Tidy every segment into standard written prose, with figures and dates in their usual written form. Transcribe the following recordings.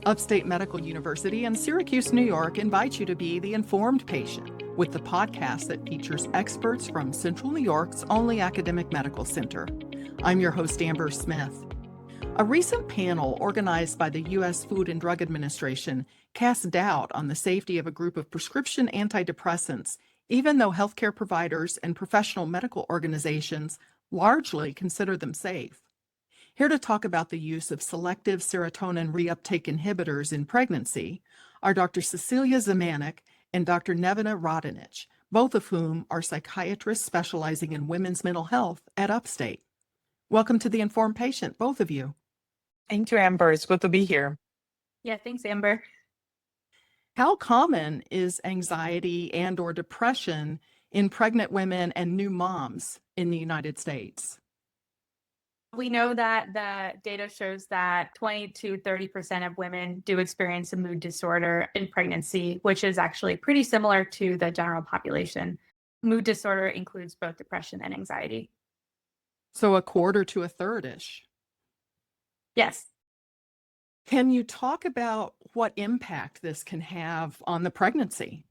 Upstate Medical University and Syracuse, New York invite you to be the informed patient with the podcast that features experts from Central New York's only academic medical center. I'm your host, Amber Smith. A recent panel organized by the U.S. Food and Drug Administration cast doubt on the safety of a group of prescription antidepressants, even though healthcare providers and professional medical organizations largely consider them safe. Here to talk about the use of selective serotonin reuptake inhibitors in pregnancy are Dr. Cecilia Zemanek and Dr. Nevena Radonjic, both of whom are psychiatrists specializing in women's mental health at Upstate. Welcome to The Informed Patient, both of you. Thank you, Amber. It's good to be here. Yeah, thanks, Amber. How common is anxiety and/or depression in pregnant women and new moms in the United States? We know that the data shows that 20 to 30% of women do experience a mood disorder in pregnancy, which is actually pretty similar to the general population. Mood disorder includes both depression and anxiety. So a quarter to a third-ish. Yes. Can you talk about what impact this can have on the pregnancy?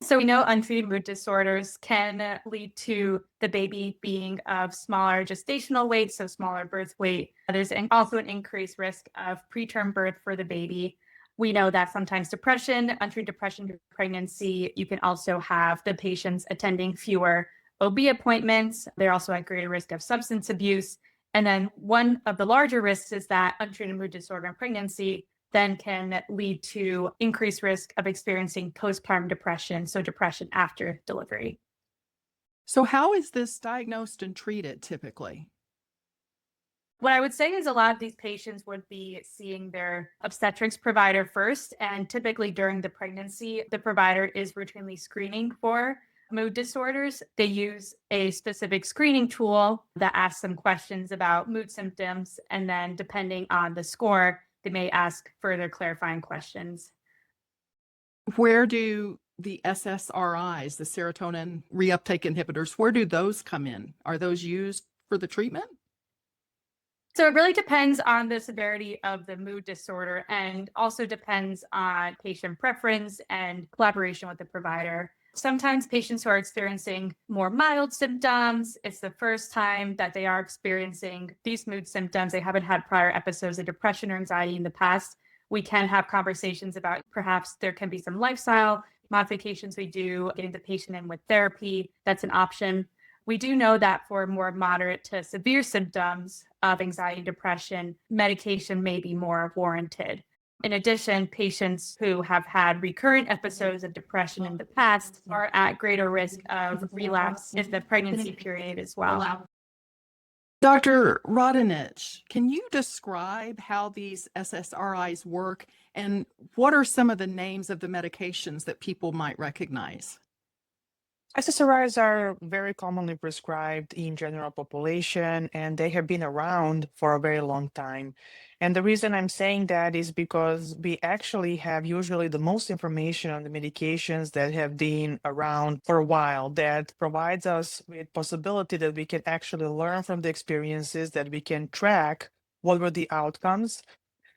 So we know untreated mood disorders can lead to the baby being of smaller gestational weight, so smaller birth weight. There's also an increased risk of preterm birth for the baby. We know that sometimes depression, untreated depression during pregnancy, you can also have the patients attending fewer OB appointments. They're also at greater risk of substance abuse. And then one of the larger risks is that untreated mood disorder in pregnancy then can lead to increased risk of experiencing postpartum depression, so depression after delivery. So how is this diagnosed and treated typically? What I would say is a lot of these patients would be seeing their obstetrics provider first, and typically during the pregnancy, the provider is routinely screening for mood disorders. They use a specific screening tool that asks some questions about mood symptoms, and then depending on the score, they may ask further clarifying questions. Where do the SSRIs, the serotonin reuptake inhibitors, where do those come in? Are those used for the treatment? So it really depends on the severity of the mood disorder and also depends on patient preference and collaboration with the provider. Sometimes patients who are experiencing more mild symptoms, it's the first time that they are experiencing these mood symptoms. They haven't had prior episodes of depression or anxiety in the past. We can have conversations about perhaps there can be some lifestyle modifications we do, getting the patient in with therapy. That's an option. We do know that for more moderate to severe symptoms of anxiety and depression, medication may be more warranted. In addition, patients who have had recurrent episodes of depression in the past are at greater risk of relapse in the pregnancy period as well. Dr. Radonjic, can you describe how these SSRIs work and what are some of the names of the medications that people might recognize? SSRIs are very commonly prescribed in general population, and they have been around for a very long time. And the reason I'm saying that is because we actually have usually the most information on the medications that have been around for a while that provides us with possibility that we can actually learn from the experiences, that we can track what were the outcomes.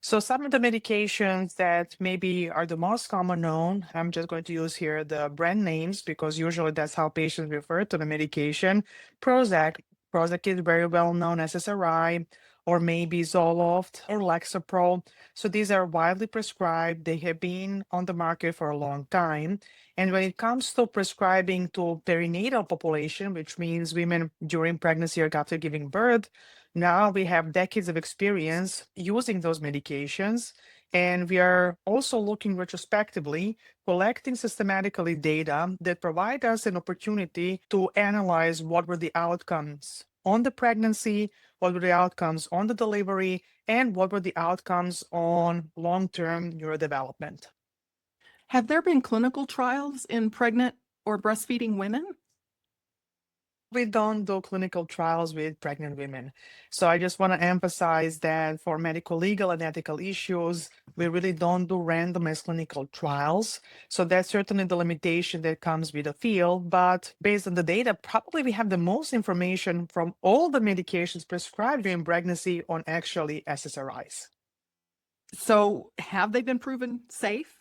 So some of the medications that maybe are the most common known, I'm just going to use here the brand names because usually that's how patients refer to the medication. Prozac. Prozac is very well known as SSRI, or maybe Zoloft or Lexapro. So these are widely prescribed. They have been on the market for a long time. And when it comes to prescribing to perinatal population, which means women during pregnancy or after giving birth, now we have decades of experience using those medications, and we are also looking retrospectively, collecting systematically data that provide us an opportunity to analyze what were the outcomes on the pregnancy, what were the outcomes on the delivery, and what were the outcomes on long-term neurodevelopment. Have there been clinical trials in pregnant or breastfeeding women? We don't do clinical trials with pregnant women. So I just want to emphasize that for medical, legal, and ethical issues, we really don't do randomized clinical trials. So that's certainly the limitation that comes with the field. But based on the data, probably we have the most information from all the medications prescribed during pregnancy on actually SSRIs. So have they been proven safe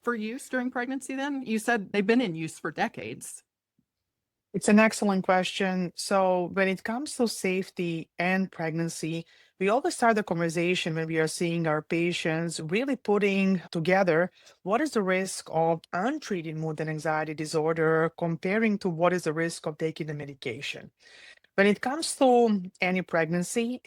for use during pregnancy then? You said they've been in use for decades. It's an excellent question. So when it comes to safety and pregnancy, we always start the conversation when we are seeing our patients really putting together what is the risk of untreated mood and anxiety disorder comparing to what is the risk of taking the medication. When it comes to any pregnancy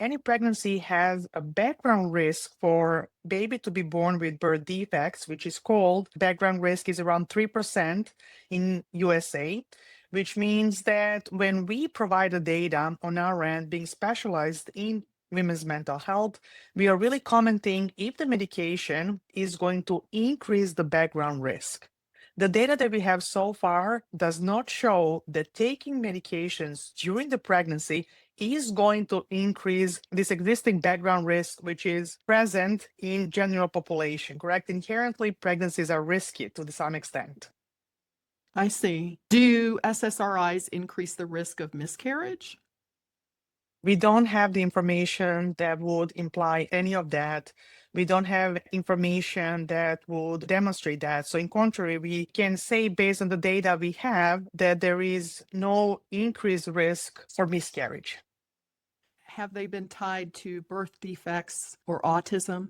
has a background risk for baby to be born with birth defects, which is called background risk is around 3% in USA, which means that when we provide the data on our end, being specialized in women's mental health, we are really commenting if the medication is going to increase the background risk. The data that we have so far does not show that taking medications during the pregnancy is going to increase this existing background risk, which is present in general population, correct? Inherently, pregnancies are risky to some extent. I see. Do SSRIs increase the risk of miscarriage? We don't have the information that would imply any of that. We don't have information that would demonstrate that. So in contrary, we can say based on the data we have that there is no increased risk for miscarriage. Have they been tied to birth defects or autism?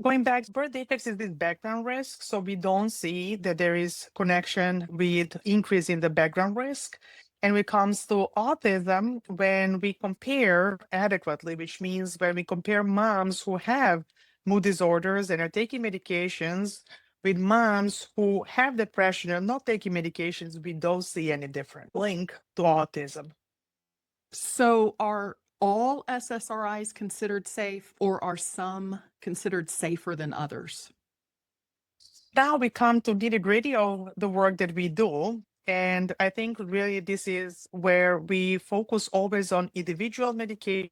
Going back, birth defects is this background risk. So we don't see that there is connection with increase in the background risk. And when it comes to autism, when we compare adequately, which means when we compare moms who have mood disorders and are taking medications with moms who have depression and not taking medications, we don't see any different link to autism. So are all SSRIs considered safe, or are some considered safer than others? Now we come to nitty-gritty of the work that we do. And I think really this is where we focus always on individual medication,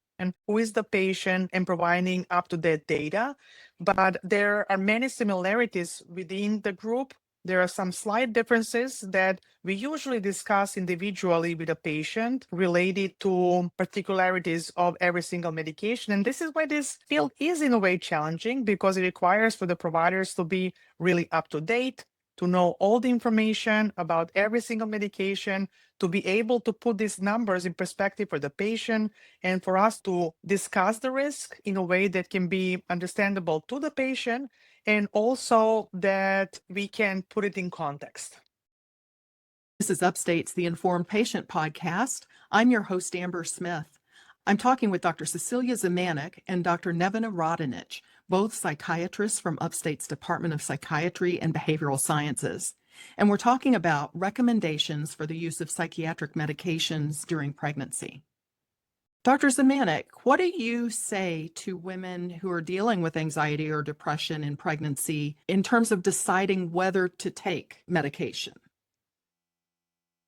who is the patient, and providing up-to-date data. But there are many similarities within the group. There are some slight differences that we usually discuss individually with a patient related to particularities of every single medication. And this is why this field is in a way challenging, because it requires for the providers to be really up to date, to know all the information about every single medication, to be able to put these numbers in perspective for the patient, and for us to discuss the risk in a way that can be understandable to the patient, and also that we can put it in context. This is Upstate's The Informed Patient podcast. I'm your host, Amber Smith. I'm talking with Dr. Cecilia Zemanek and Dr. Nevena Radonjic, both psychiatrists from Upstate's Department of Psychiatry and Behavioral Sciences. And we're talking about recommendations for the use of psychiatric medications during pregnancy. Dr. Zemanek, what do you say to women who are dealing with anxiety or depression in pregnancy in terms of deciding whether to take medication?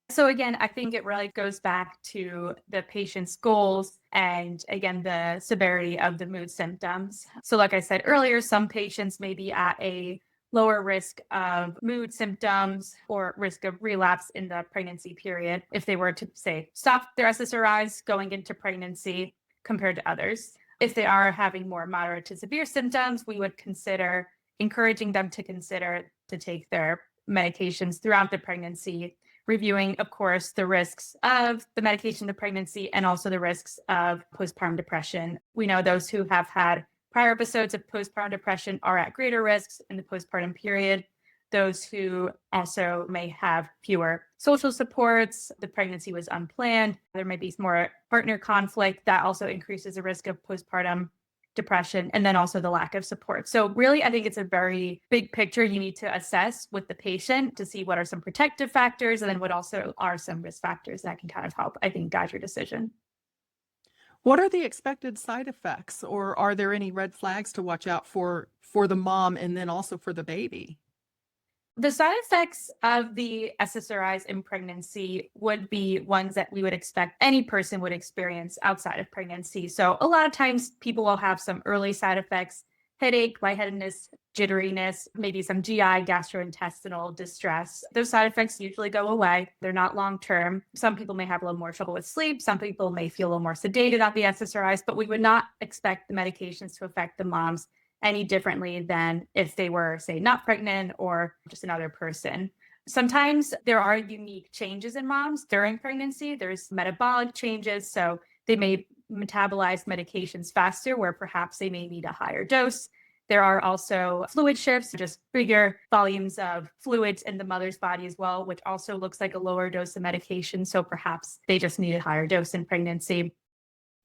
So again, I think it really goes back to the patient's goals and again, the severity of the mood symptoms. So like I said earlier, some patients may be at a lower risk of mood symptoms or risk of relapse in the pregnancy period if they were to, say, stop their SSRIs going into pregnancy compared to others. If they are having more moderate to severe symptoms, we would consider encouraging them to consider to take their medications throughout the pregnancy, reviewing, of course, the risks of the medication in the pregnancy and also the risks of postpartum depression. We know those who have had prior episodes of postpartum depression are at greater risks in the postpartum period. Those who also may have fewer social supports, the pregnancy was unplanned, there may be more partner conflict that also increases the risk of postpartum depression, and then also the lack of support. So really, I think it's a very big picture you need to assess with the patient to see what are some protective factors and then what also are some risk factors that can kind of help, I think, guide your decision. What are the expected side effects, or are there any red flags to watch out for the mom and then also for the baby? The side effects of the SSRIs in pregnancy would be ones that we would expect any person would experience outside of pregnancy. So a lot of times people will have some early side effects, headache, lightheadedness, jitteriness, maybe some GI, gastrointestinal distress. Those side effects usually go away. They're not long-term. Some people may have a little more trouble with sleep. Some people may feel a little more sedated on the SSRIs, but we would not expect the medications to affect the mom's any differently than if they were, say, not pregnant or just another person. Sometimes there are unique changes in moms during pregnancy. There's metabolic changes, so they may metabolize medications faster, where perhaps they may need a higher dose. There are also fluid shifts, just bigger volumes of fluids in the mother's body as well, which also looks like a lower dose of medication. So perhaps they just need a higher dose in pregnancy.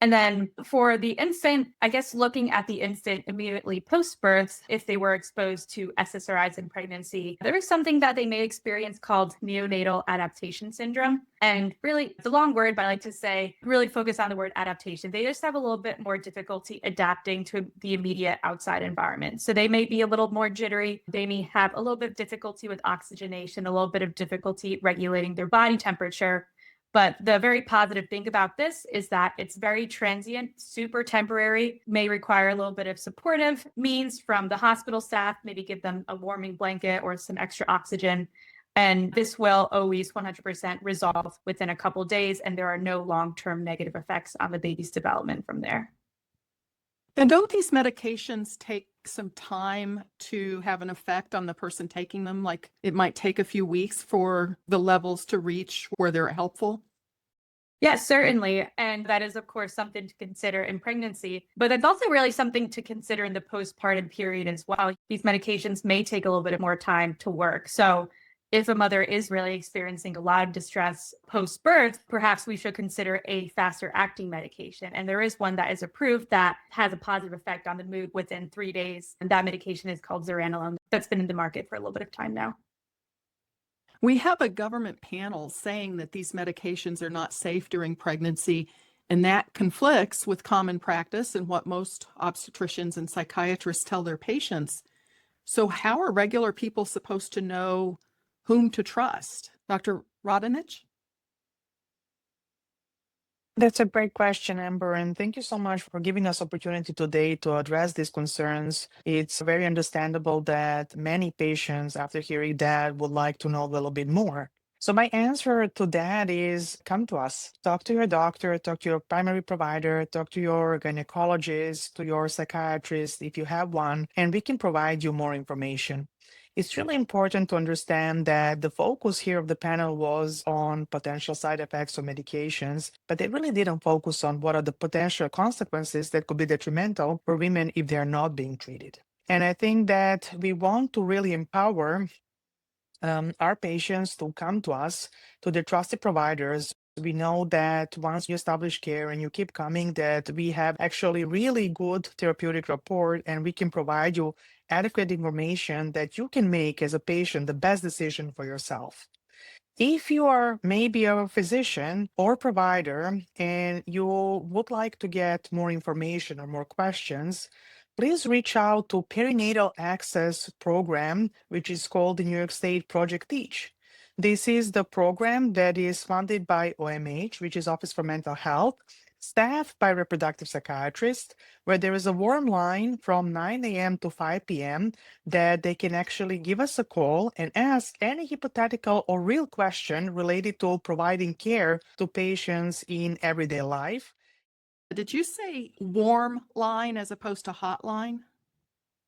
And then for the infant, I guess looking at the infant immediately post-birth, if they were exposed to SSRIs in pregnancy, there is something that they may experience called neonatal adaptation syndrome. And really, it's a long word, but I like to say, really focus on the word adaptation. They just have a little bit more difficulty adapting to the immediate outside environment. So they may be a little more jittery. They may have a little bit of difficulty with oxygenation, a little bit of difficulty regulating their body temperature. But the very positive thing about this is that it's very transient, super temporary, may require a little bit of supportive means from the hospital staff, maybe give them a warming blanket or some extra oxygen. And this will always 100% resolve within a couple of days, and there are no long-term negative effects on the baby's development from there. And don't these medications take some time to have an effect on the person taking them? Like it might take a few weeks for the levels to reach where they're helpful? Yes, certainly. And that is, of course, something to consider in pregnancy. But it's also really something to consider in the postpartum period as well. These medications may take a little bit more time to work. So if a mother is really experiencing a lot of distress post-birth, perhaps we should consider a faster acting medication. And there is one that is approved that has a positive effect on the mood within 3 days. And that medication is called zuranolone. That's been in the market for a little bit of time now. We have a government panel saying that these medications are not safe during pregnancy, and that conflicts with common practice and what most obstetricians and psychiatrists tell their patients. So how are regular people supposed to know whom to trust? Dr. Radonjic? That's a great question, Amber, and thank you so much for giving us opportunity today to address these concerns. It's very understandable that many patients, after hearing that, would like to know a little bit more. So my answer to that is come to us. Talk to your doctor, talk to your primary provider, talk to your gynecologist, to your psychiatrist if you have one, and we can provide you more information. It's really important to understand that the focus here of the panel was on potential side effects of medications, but they really didn't focus on what are the potential consequences that could be detrimental for women if they're not being treated. And I think that we want to really empower our patients to come to us, to their trusted providers. We know that once you establish care and you keep coming, that we have actually really good therapeutic rapport, and we can provide you adequate information that you can make as a patient the best decision for yourself. If you are maybe a physician or provider and you would like to get more information or more questions, please reach out to Perinatal Access Program, which is called the New York State Project Teach. This is the program that is funded by OMH, which is Office for Mental Health, staffed by reproductive psychiatrists, where there is a warm line from 9 a.m. to 5 p.m. that they can actually give us a call and ask any hypothetical or real question related to providing care to patients in everyday life. Did you say warm line as opposed to hotline?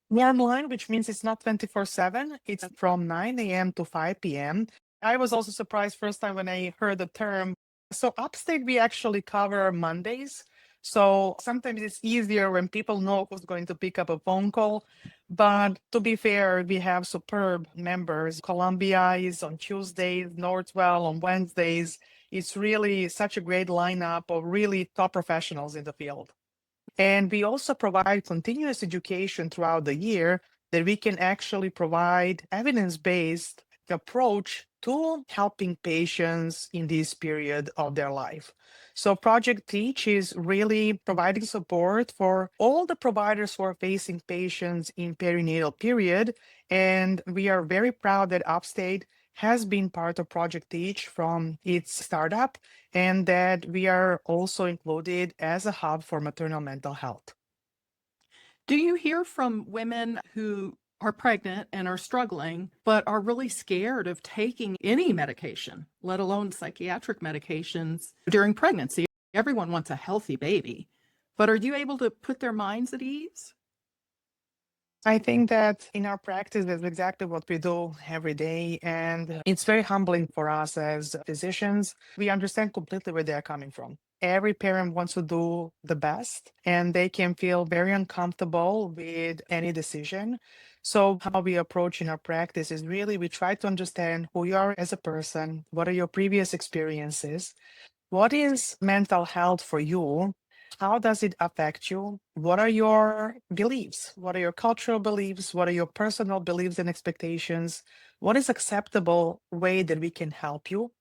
Warm line, which means it's not 24/7. It's from 9 a.m. to 5 p.m. I was also surprised first time when I heard the term. So Upstate, we actually cover Mondays. So sometimes it's easier when people know who's going to pick up a phone call. But to be fair, we have superb members. Columbia is on Tuesdays, Northwell on Wednesdays. It's really such a great lineup of really top professionals in the field. And we also provide continuous education throughout the year that we can actually provide evidence-based approach to helping patients in this period of their life. So Project Teach is really providing support for all the providers who are facing patients in perinatal period. And we are very proud that Upstate has been part of Project Teach from its startup, and that we are also included as a hub for maternal mental health. Do you hear from women who are pregnant and are struggling, but are really scared of taking any medication, let alone psychiatric medications during pregnancy? Everyone wants a healthy baby, but are you able to put their minds at ease? I think that in our practice, that's exactly what we do every day. And it's very humbling for us as physicians. We understand completely where they're coming from. Every parent wants to do the best, and they can feel very uncomfortable with any decision. So, how we approach in our practice is really we try to understand who you are as a person, what are your previous experiences, what is mental health for you? How does it affect you? What are your beliefs? What are your cultural beliefs? What are your personal beliefs and expectations? What is acceptable way that we can help you?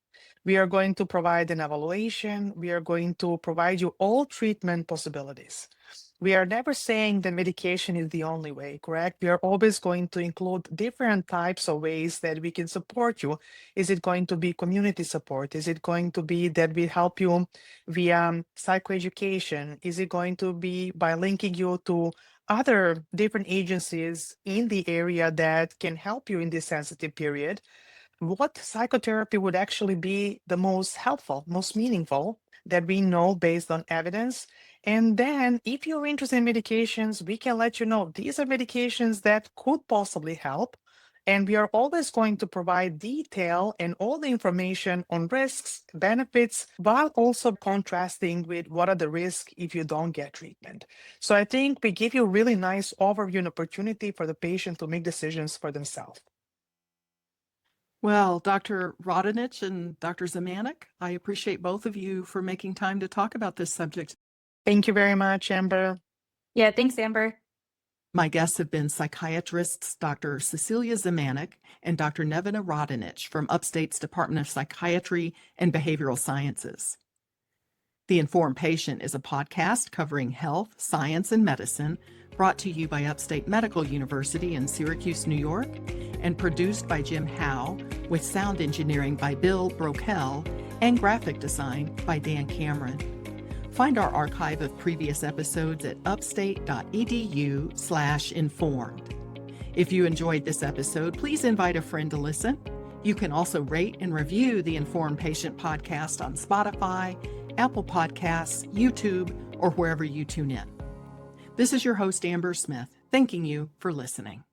We are going to provide an evaluation. We are going to provide you all treatment possibilities. We are never saying that medication is the only way, correct? We are always going to include different types of ways that we can support you. Is it going to be community support? Is it going to be that we help you via psychoeducation? Is it going to be by linking you to other different agencies in the area that can help you in this sensitive period? What psychotherapy would actually be the most helpful, most meaningful that we know based on evidence? And then, if you're interested in medications, we can let you know these are medications that could possibly help. And we are always going to provide detail and all the information on risks, benefits, while also contrasting with what are the risks if you don't get treatment. So I think we give you a really nice overview and opportunity for the patient to make decisions for themselves. Well, Dr. Radonjic and Dr. Zemanek, I appreciate both of you for making time to talk about this subject. Thank you very much, Amber. Yeah, thanks, Amber. My guests have been psychiatrists Dr. Cecilia Zemanek and Dr. Nevena Radonjic from Upstate's Department of Psychiatry and Behavioral Sciences. The Informed Patient is a podcast covering health, science, and medicine, brought to you by Upstate Medical University in Syracuse, New York, and produced by Jim Howe, with sound engineering by Bill Brokel and graphic design by Dan Cameron. Find our archive of previous episodes at upstate.edu/informed. If you enjoyed this episode, please invite a friend to listen. You can also rate and review the Informed Patient podcast on Spotify, Apple Podcasts, YouTube, or wherever you tune in. This is your host, Amber Smith, thanking you for listening.